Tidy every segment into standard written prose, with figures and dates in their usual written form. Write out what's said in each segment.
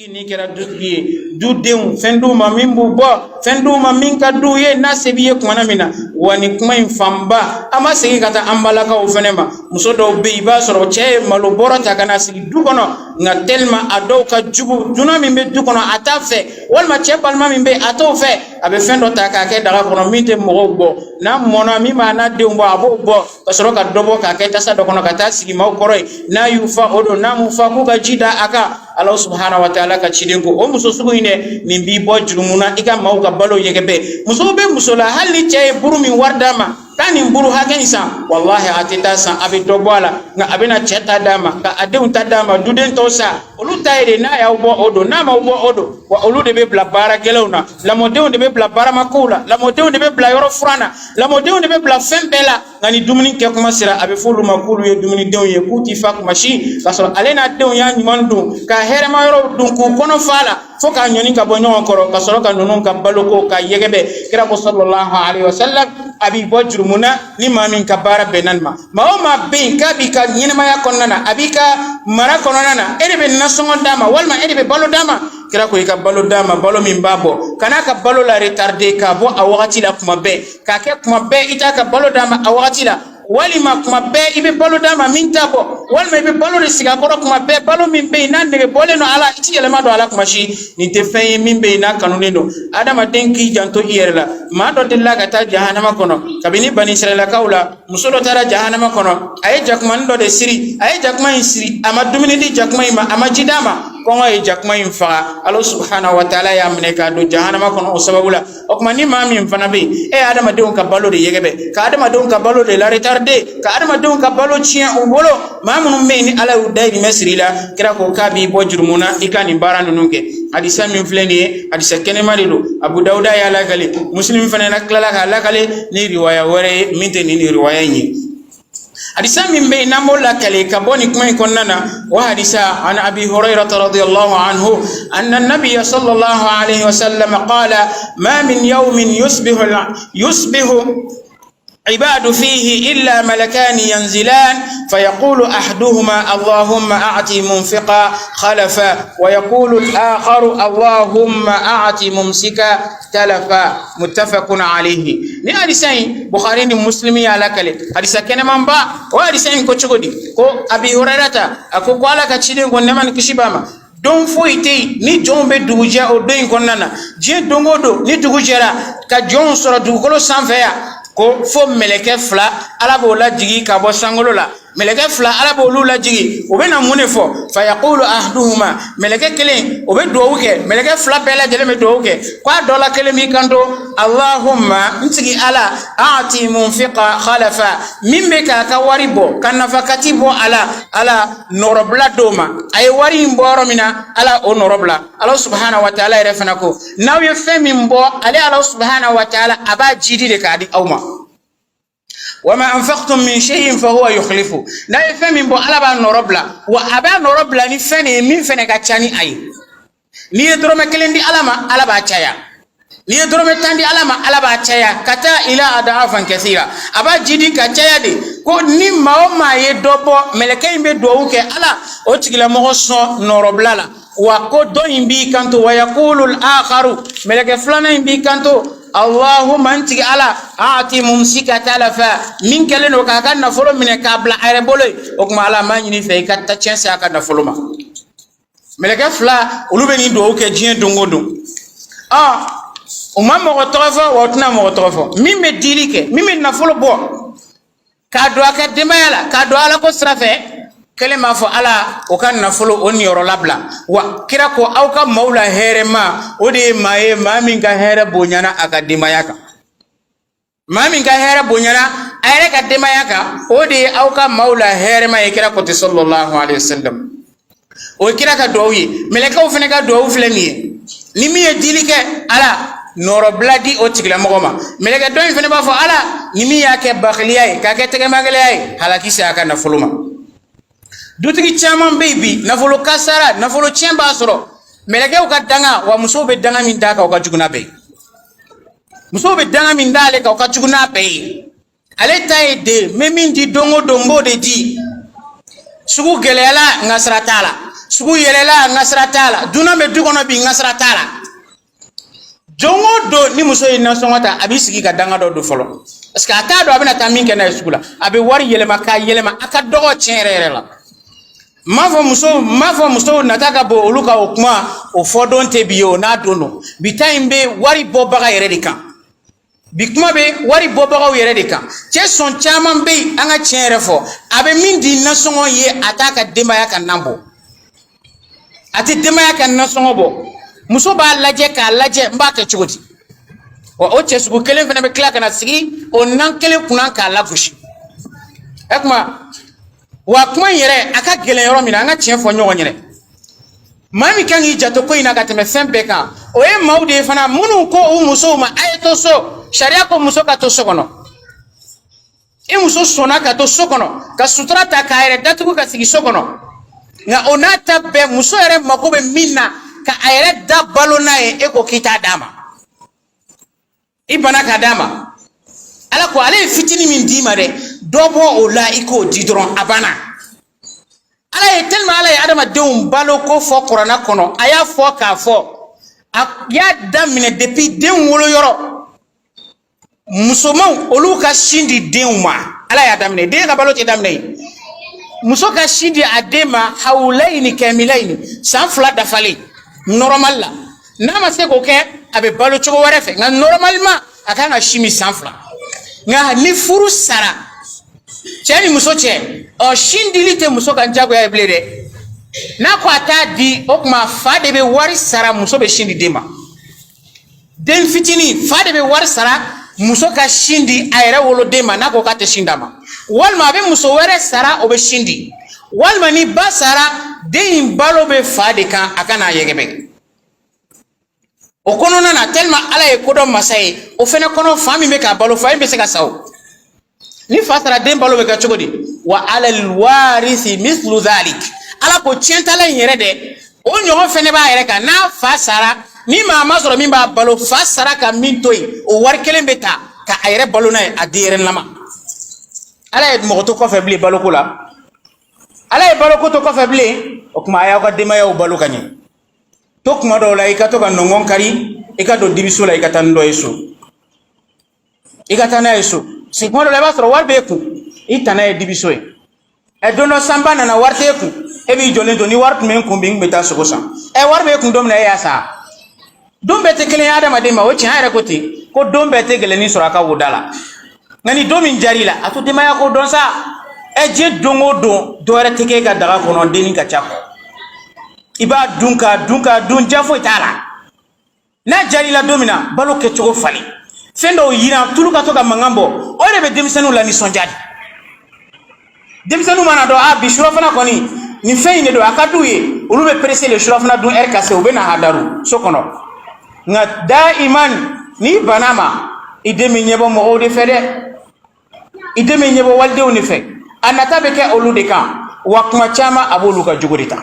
dutigi ni kɛra dutigi ye dudenw fɛn d'u ma min b'u bɔ fɛn d'u ma min ka d'u ye n'a se b'i ye kumana min na wa ni kuma in fanba an ma segin ka taa an balakaw fɛnɛ ma muso dɔw bɛ yen i b'a sɔrɔ cɛ ye malo bɔrɔ ta ka na sigi du kɔnɔ nka tellement a dɔw ka jugu dunan min bɛ du kɔnɔ a t'a fɛ walima cɛ balima min bɛ yen a t'o fɛ a bɛ fɛn dɔ ta k'a kɛ daga kɔnɔ min tɛ mɔgɔw bɔ n'a mɔna min b'a n'a denw bɔ a b'o bɔ ka sɔrɔ ka dɔ bɔ k'a kɛ tasa dɔ kɔnɔ ka taa sigi maaw kɔrɔ ye n'a y'u fa o don n'a m'u fa k'u ka ji da a kan Allah subhanahu wa ta'ala ka ciden ko o muso sugu in dɛ nin b'i bɔ jurumu na i ka maaw ka balo yɛgɛbɛ musow bɛ muso la hali ni cɛ ye buru min wari d'a ma taa nin buru hakɛ in san wallahi a tɛ taa san a bɛ dɔ bɔ a la nka a bɛna cɛ ta d'a ma ka a denw ta d'a ma duden tɔw sa olu ta ye de n'a y'aw bɔ o don n'a m'aw bɔ o don wa olu de bɛ bila baara gɛlɛnw na lamɔdenw de bɛ bila baaramakow la lamɔdenw de bɛ bila yɔrɔ furan na lamɔdenw de bɛ bila fɛn bɛɛ la nka ni dumuni kɛ kuma sera a bɛ fɔ olu ma k'olu ye dumunidenw ye k'u ti fa kuma si k'a sɔrɔ ale n'a denw y'a ɲuman dun ka hɛrɛma yɔrɔ dun k'u kɔnɔ fa la fo k'a ɲɔni ka bɔ ɲɔgɔn kɔrɔ ka sɔrɔ ka ninnu ka baloko ka yɛgɛbɛ kira ko sallallahu alaihi wasallam a b'i bɔ jurumu na ni maa min ka baara bɛnna nin ma maa o maa bɛ yen k'a b'i ka ɲɛnɛmaya kɔnɔna na a b'i ka mara kɔnɔna na e de bɛ nasɔngɔ d'a ma walima e de bɛ balo d'a ma kira ko i ka balo d'a ma balo min b'a bɔ kana ka balo la retarder k'a bɔ a wagati la kuma bɛɛ k'a kɛ kuma bɛɛ i t'a ka balo d'a ma a wagati la walima kuma bɛɛ i bɛ balo d'a ma min t'a bɔ walima i bɛ balo de sigi a kɔrɔ kuma bɛɛ balo min bɛ yen n'a nege bɔlen don a la i ti yɛlɛma don a la kuma si nin tɛ fɛn ye min bɛ yen n'a kanunen don adamaden k'i janto i yɛrɛ la maa dɔ delila ka taa jahanama kɔnɔ kabini bani israɛlakaw la muso dɔ taara jahanama kɔnɔ a ye jakumanin dɔ de siri a ye jakuma in siri a ma dumuni di jakuma in ma a ma ji d'a ma kɔngɔ ye jakuma in faga Allah subhanahu wa ta'ala y'a minɛ k'a don jahanama kɔnɔ o sababu la o tuma ni maa min fana bɛ yen e ye adamadenw ka balo de yɛgɛbɛ ka adamadenw ka balo de la retarder ka adamadenw ka balo tiɲɛ u bolo maa minnu bɛ yen ni Ala y'u dayirimɛ siri i la kira ko k'a b'i bɔ jurumu na i ka nin baara ninnu kɛ hadisa min filɛ nin ye hadisa kɛnɛma de don Abu Dawuda y'a lakale Muslim fana tilala k'a lakale ni riwaya wɛrɛ ye min tɛ nin riwaya in ye hadisa min bɛ yen n'an b'o lakale ka bɔ nin kuma in kɔnɔna na o hadisa an Abi Hurayrata radiyallahu anhu anna nabiyya sallallahu alayhi wa sallam qala ma min yawmin yusbihu عباد فيه إلا ملكان ينزلان فيقول أحدهما اللهم أعطي منفقا خلفا ويقول الآخر اللهم أعطي ممسكا تلفا متفق عليه ni hadisai Bukhari ni Muslimi ala kale hadisa keneman ba o hadisai ko chugodi ko Abi Hurairata ako ko ala ka chide ko neman kishibama don foite ni jombe duguje o don konnana je dongodo ni dugujera ka jon soro dugukolo sanfɛ ya ko fo meleke fila ala b'o lajigi ka bɔ sangolo la meleke fila ala b'olu lajigi o bɛ na mun de fɔ fa yaqulu ahduhuma meleke kelen o bɛ duwawu kɛ meleke fila bɛɛ lajɛlen bɛ duwawu kɛ ko a dɔ la kelen b'i kanto Allahumma n sigi ala a'ti munfiqa khalafa min bɛ k'a ka wari bɔ ka nafakati bɔ ala nɔrɔbila dɔw ma a ye wari in bɔ yɔrɔ min na ala o nɔrɔbila Allah subhanahu wa ta'ala yɛrɛ fana ko n'aw ye fɛn min bɔ ale Allah subhanahu wa ta'ala a b'a jidi de k'a di aw ma وما أنفقتم من شيء فهو يخلفه لا يفهم بو على با نوربلا وابا نوربلا ني فني من فني كاتشاني اي ني درو مكلين دي علما على با تشايا ني درو متاندي علما على با تشايا كتا الى اضعاف كثيره ابا جيدي كاتشايا دي ko ni mao ma ye dobo meleke imbe do uke ala o tigila mo so norobla la wa ko do imbi kanto wa yaqulu al akharu meleke flana imbi kanto Allahumma anti ala aati mumsika talafa min keleno ka kan na folo mine ka bla are bolo o kuma ala ma nyini fe ka ta chance aka na folo ma meleke fla ulu be ni do ke jien dongo don o ma mo tofo o tuna mo tofo mi me dilike mi me na folo bo ka do aka demayala ka do ala ko strafe kelema fo ala o kan na folo on yoro labla wa kira ko aw ka maula herema o de maye mamin ka here bonyana akadema yaka mamin ka here bonyana ayre ka dema yaka o de aw ka maula herema e kira ko sallallahu alaihi wasallam o kira ka dowi meleka o fene ka dowu fleni ni mi e dilike ala noro bladi o tigla mogoma meleka dowi fene ba fo ala ni mi yake bakhliya ka ke tege magaliya halaki sa aka na fuluma dutigi chaman baby nafolo kasara nafolo chemba soro meleke o ka danga wa muso be danga min daka o ka juguna be muso be danga min dale ka o ka juguna be ale tay de memin di dongo dombo de di sugu gelela ngasratala sugu yelela ngasra tala duna me dukono bi ngasra tala jongo do ni muso ina songota abi sigi ka danga do folo parce que ata do abina tamin ke na sugula abi wari yelema ka yelema aka dogo chenrere la mafo muso nataka bo oluka okuma o fodon te biyo na dono bitaimbe wari bo baga yere de kan bikuma be wari bo baga yere de kan che son chaman be anga chenre fo abe min di na songo ye ataka demaya kan nambo ati demaya kan na songo bo muso ba laje ka laje mbake chugoti o che sugu kelen fena be kla kana sigi o nan kelen kunan ka la fushi ekuma wa kuma yere aka gelen yoro mina nga cien fo nyogo nyere mami kan yi jato ko ina ka teme fembe kan o e maude fana munu ko o muso ma ayeto so sharia ko muso ka to sokono e muso sona ka to sokono ka sutra ta ka ere datu ka sigi sokono nga onata be muso ere makobe minna ka ayere da balona e ko kita dama ibana ka dama ala ko ale fitini min dima de dobo ola iko didron abana ala e telma ala e adama deum balo ko fo qur'ana kono aya fo ka fo ya damine depuis den wolo yoro musoman olu ka shindi denuma ala ya damine de ka balo ti damine muso ka shindi adema haulaini kamilaini sanfla dafali normal la nama se ko ke abe balo chogo ware fe nga normalement akana shimi sanfla nga ni furu sara cheni muso che o shindilite muso kan jago ya blede na ko ata di okuma fa de be wari sara muso be shindi dema den fitini fa de be wari sara muso ka shindi ayre wolo dema na ko ka te shindama walma be muso ware sara o be shindi walma ni basara den balo be fa de kan akana yegebe o kono na tellement ala e kodo masay o fene kono fami be ka balo fa be se ka saw ni fatara den balo be ka chogodi wa ala alwarisi mithlu dhalik ala ko chentala yere de o nyogo fene ba yere ka na fasara ni mama soro min ba balo fasara ka min toy o war kelen beta ka ayre balo na adire lama ala e mo to ko febli balo ko la ala e balo ko to ko febli o kuma ya ko de ma ya o balo kanyi to kuma do la ikato ka nongon kari ikato dibiso la ikatan do yesu ikatana yesu si mo do la ba soro war be ku itana e dibiso e dono samba na warte ku e bi jole do ni wart men ku bi ngbe ta so san e war be ku dom na ya sa dom be te kelen adama de ma o chi hayre ko ti ko dom be te gele ni soro aka wudala ngani domin jarila ato de ma ya ko don sa e je dongo do re te ke ga daga ko non deni ka chako iba dun jafo itala na jarila domina balo ke chogo fali sendo yina tulu ka to ka mangambo o re be demisenu la ni sonjadi demisenu mana do a bi shurafana koni ni feine do akaduye ulu be presser le shurafana dun RKC o be na hadaru sokono nga daiman ni banama idemi nyebo mo o de fede idemi nyebo walde oni fe anata be ke olu de kan wakuma chama abolu ka jugurita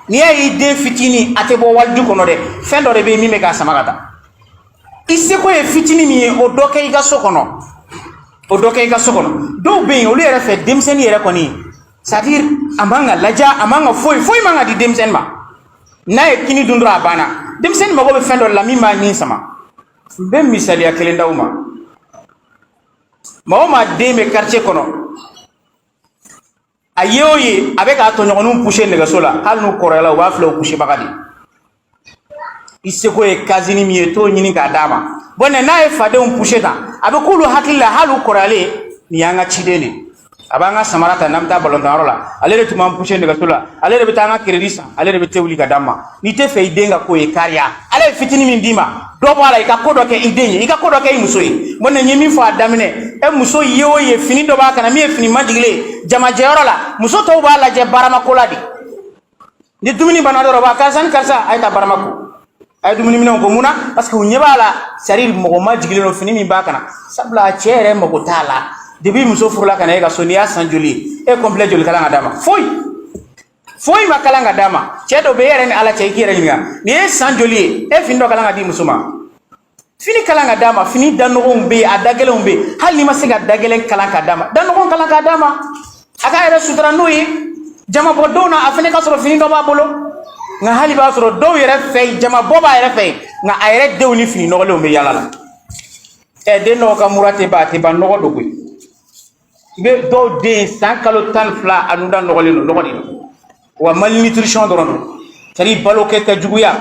ni ay de fitini atebo waldu kono de fendo de be mi me ka samagata iseko e fitini mi o doke iga sokono do be o le refe demsen yere koni c'est-à-dire amanga laja amanga foi manga di demsen ma na e kini dundra bana demsen ma go be fendo la mi ma ni sama be misali ya kelenda uma ma de me quartier kono ayoye avec a to nyonu pushe nega sola hal no korela wa flo pushe bagadi iseko e kazini mi to nyini ka dama bonne na e fade on pushe ta abe kulu hakilla halu korale ni yanga chidele abanga samarata namta balonta rola alere tuma pushe nega sola alere betanga credit alere betewuli ka dama ni te fe idenga ko e karia ale fitini min dima do bala ika kodo ke idenye ika kodo ke musoyi bonne nyimi fo adamine e muso yewo ye fini do ba kana mi e fini madigile jama jeorola muso to ba la je barama koladi ni dumini banado roba kasan karsa ayta barama ko ay dumini minon ko muna parce que nyebala sarir mo madigile no fini mi ba kana sabla chere mo ko tala debi muso furla kana e ga sonia sanjoli e complet joli kala ngadama foi makala ngadama chedo be yere ni ala cheikire ninga ni e sanjoli e findo kala ngadi musuma fini kala ngadama fini dano ombe adagele ombe hal ni masiga dagele kala ngadama dano kala ngadama aka era sutra noyi jama bo do na afene ka soro fini do ba bolo nga hali ba soro do yere fe jama bo ba yere fe nga ayre de ni fini no le o me yala la e de no ka murate ba te ba no do ko be do de 100 kalo tan fla anuda no le no wa malnutrition doron tari balo ke ka juguya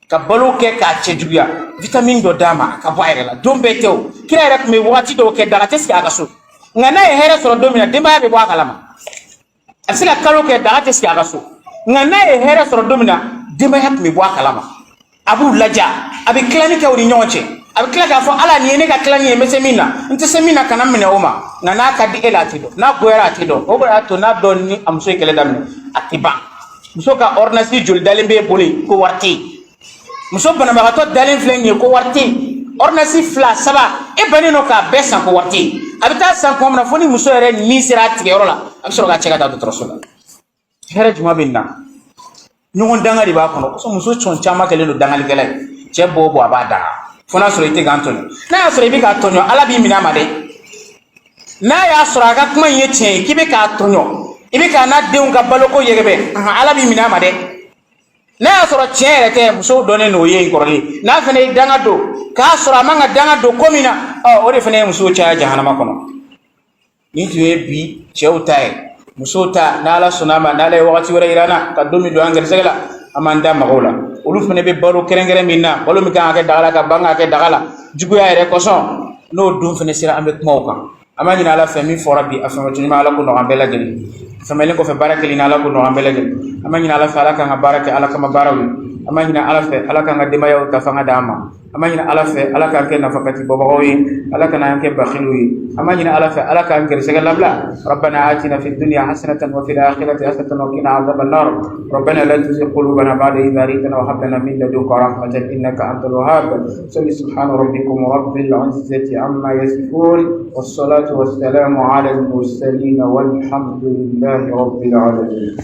ka balo ke ka che juguya vitamine do dama ka bayre la dombe tew kila rek me wati do ke daga teski aga so ngana e here soro domina demba be bo kalama asila kalo ke daga teski aga so ngana e here soro domina demba yak me bo kalama abu laja abi klani ke woni nyonche abi kila ka fo ala ni ne ka klani e mesemina nte semina kana mine oma ngana ka di elatido na goera atido o ba to na don ni amso e kele damne atiba muso ka ordonnance jol dalen be boli ko warti muso bana ma to dalen flenye ko warti ordonnance fla saba e bani no ka besa ko warti abita san ko na foni muso ere ni sira tige rola aksoro ga chega ta to trosola here juma binna nyon danga di ba kono so muso chon chama kele no dangal kele che bobo abada fona soro ite gantoni na soro bi ka tonyo ala bi mina made na ya soro ga kuma yeche kibe ka tonyo ibi ka na deun ka baloko yegebe ala bi mina made na soro chere ke muso done no ye korli na fene danga do ka soro manga danga do komina o de fene muso cha jahannama kono ni tuye bi cheutai muso ta nala sunama nala wakati wala irana ka domi do angel segala amanda magola ulu fene be baro kerengere minna balo mi ka ke dagala ka banga ke dagala jugu ya ere koson no dum fene sira ambe mawka amani nala fami forabi afama tunima ala ko no ambela geli famelen ko fe barake lina ala ko no ambele amani ala fa ala kan barake ala kama barawi amani ala fe ala kan de mayo ta fanga dama amani ala fe ala kan ke nafakati bobawi ala kan an ke bakhiluyi amani ala fe ala kan ke segala bla rabbana atina fid dunya hasanatan wa fil akhirati hasanatan wa qina adhaban nar rabbana la tuzigh qulubana ba'da idh hadaytana wa hab lana min ladunka rahmatan innaka antal wahhab subhana rabbikum rabbil izzati amma yasifun was-salatu was-salamu ala al-mursalin walhamdulillah رب العالمين